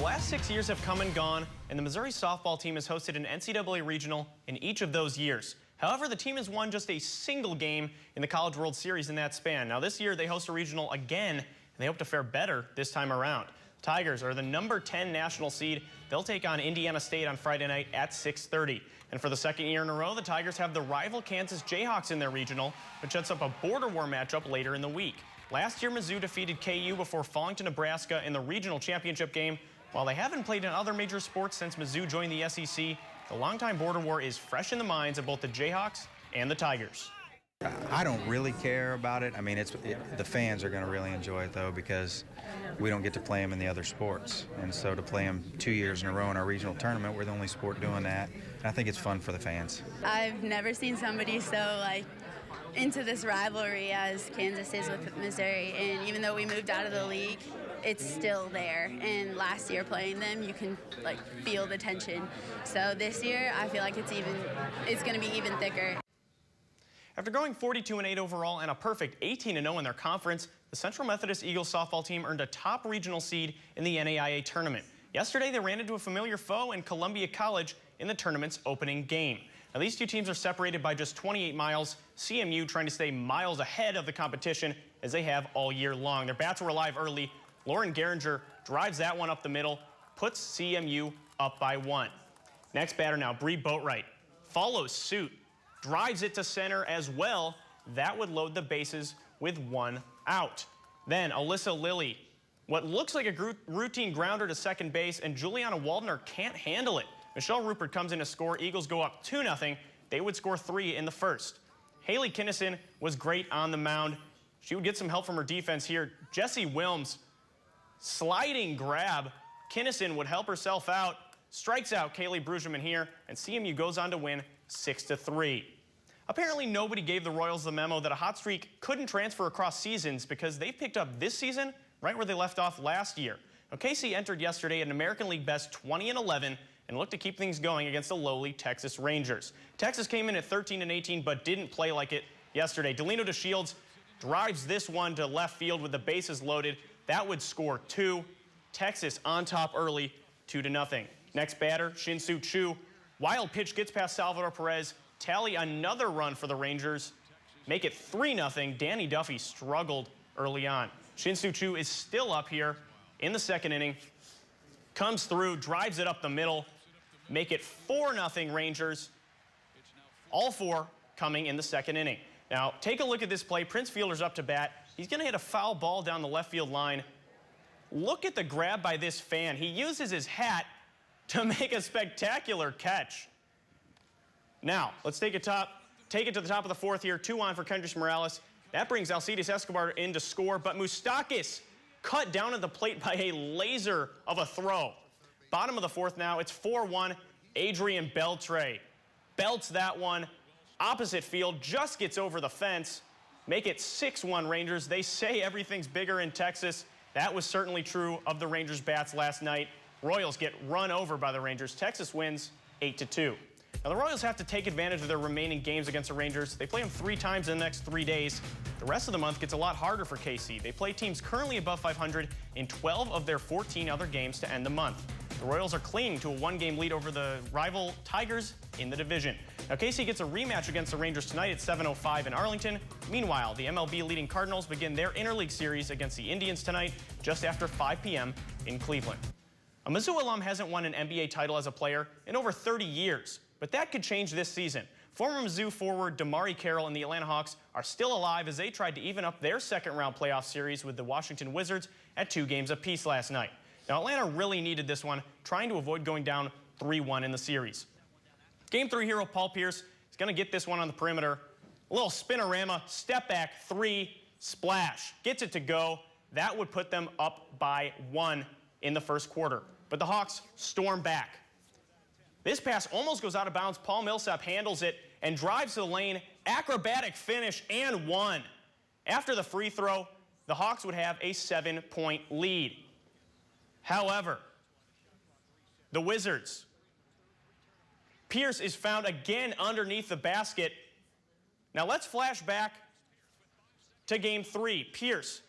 last 6 years have come and gone, and the Missouri softball team has hosted an NCAA regional in each of those years. However, the team has won just a single game in the College World Series in that span. Now this year they host a regional again, and they hope to fare better this time around. Tigers are the number 10 national seed. They'll take on Indiana State on Friday night at 6:30. And for the second year in a row, the Tigers have the rival Kansas Jayhawks in their regional, which sets up a border war matchup later in the week. Last year, Mizzou defeated KU before falling to Nebraska in the regional championship game. While they haven't played in other major sports since Mizzou joined the SEC, the longtime border war is fresh in the minds of both the Jayhawks and the Tigers. I don't really care about it. I mean, the fans are going to really enjoy it, though, because we don't get to play them in the other sports. And so to play them 2 years in a row in our regional tournament, we're the only sport doing that. And I think it's fun for the fans. I've never seen somebody so, into this rivalry as Kansas is with Missouri. And even though we moved out of the league, it's still there. And last year playing them, you can, feel the tension. So this year, I feel like it's going to be even thicker. After going 42-8 overall and a perfect 18-0 in their conference, the Central Methodist Eagles softball team earned a top regional seed in the NAIA tournament. Yesterday, they ran into a familiar foe in Columbia College in the tournament's opening game. Now, these two teams are separated by just 28 miles, CMU trying to stay miles ahead of the competition as they have all year long. Their bats were alive early. Lauren Geringer drives that one up the middle, puts CMU up by 1. Next batter now, Bree Boatwright, follows suit. Drives it to center as well. That would load the bases with 1 out. Then Alyssa Lilly, what looks like a routine grounder to second base, and Juliana Waldner can't handle it. Michelle Rupert comes in to score. Eagles go up 2-0. They would score 3 in the first. Haley Kinnison was great on the mound. She would get some help from her defense here. Jessie Wilms, sliding grab. Kinnison would help herself out. Strikes out Kaylee Brueggemann here, and CMU goes on to win 6-3. Apparently nobody gave the Royals the memo that a hot streak couldn't transfer across seasons because they've picked up this season right where they left off last year. Now, KC entered yesterday at an American League best 20-11 and looked to keep things going against the lowly Texas Rangers. Texas came in at 13-18 but didn't play like it yesterday. Delino DeShields drives this one to left field with the bases loaded. That would score 2. Texas on top early, 2-0. Next batter, Shin-Soo Choo. Wild pitch gets past Salvador Perez. Tally another run for the Rangers. Make it 3-0. Danny Duffy struggled early on. Shin-Soo Choo is still up here in the second inning. Comes through, drives it up the middle. Make it 4-0 Rangers. All 4 coming in the second inning. Now, take a look at this play. Prince Fielder's up to bat. He's going to hit a foul ball down the left field line. Look at the grab by this fan. He uses his hat to make a spectacular catch. Now, let's take it to the top of the 4th here. 2 on for Kendrys Morales. That brings Alcides Escobar in to score, but Moustakis cut down at the plate by a laser of a throw. Bottom of the 4th now, it's 4-1. Adrian Beltre belts that one opposite field, just gets over the fence. Make it 6-1 Rangers. They say everything's bigger in Texas. That was certainly true of the Rangers bats last night. Royals get run over by the Rangers. Texas wins 8-2. Now the Royals have to take advantage of their remaining games against the Rangers. They play them 3 times in the next 3 days. The rest of the month gets a lot harder for KC. They play teams currently above 500 in 12 of their 14 other games to end the month. The Royals are clinging to a 1-game lead over the rival Tigers in the division. Now KC gets a rematch against the Rangers tonight at 7:05 in Arlington. Meanwhile, the MLB leading Cardinals begin their interleague series against the Indians tonight just after 5 p.m. in Cleveland. A Mizzou alum hasn't won an NBA title as a player in over 30 years, but that could change this season. Former Mizzou forward DeMarre Carroll and the Atlanta Hawks are still alive as they tried to even up their second-round playoff series with the Washington Wizards at 2 games apiece last night. Now, Atlanta really needed this one, trying to avoid going down 3-1 in the series. Game 3 hero Paul Pierce is going to get this one on the perimeter. A little spinorama, step back, 3, splash. Gets it to go. That would put them up by 1 in the first quarter. But the Hawks storm back. This pass almost goes out of bounds. Paul Millsap handles it and drives to the lane. Acrobatic finish and 1. After the free throw, the Hawks would have a 7-point lead. However, the Wizards. Pierce is found again underneath the basket. Now let's flash back to Game 3. Pierce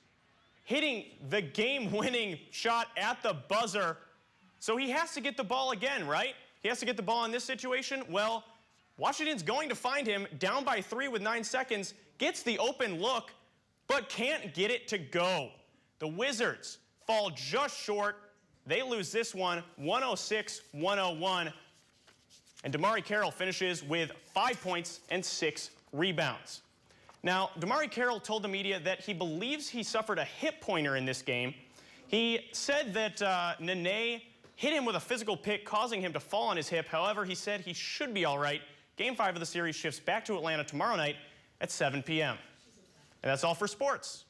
hitting the game-winning shot at the buzzer. So he has to get the ball again, right? He has to get the ball in this situation. Well, Washington's going to find him down by 3 with 9 seconds, gets the open look, but can't get it to go. The Wizards fall just short. They lose this one, 106-101. And DeMarre Carroll finishes with 5 points and 6 rebounds. Now, DeMarre Carroll told the media that he believes he suffered a hip pointer in this game. He said that NAIA hit him with a physical pick, causing him to fall on his hip. However, he said he should be all right. Game 5 of the series shifts back to Atlanta tomorrow night at 7 p.m. And that's all for sports.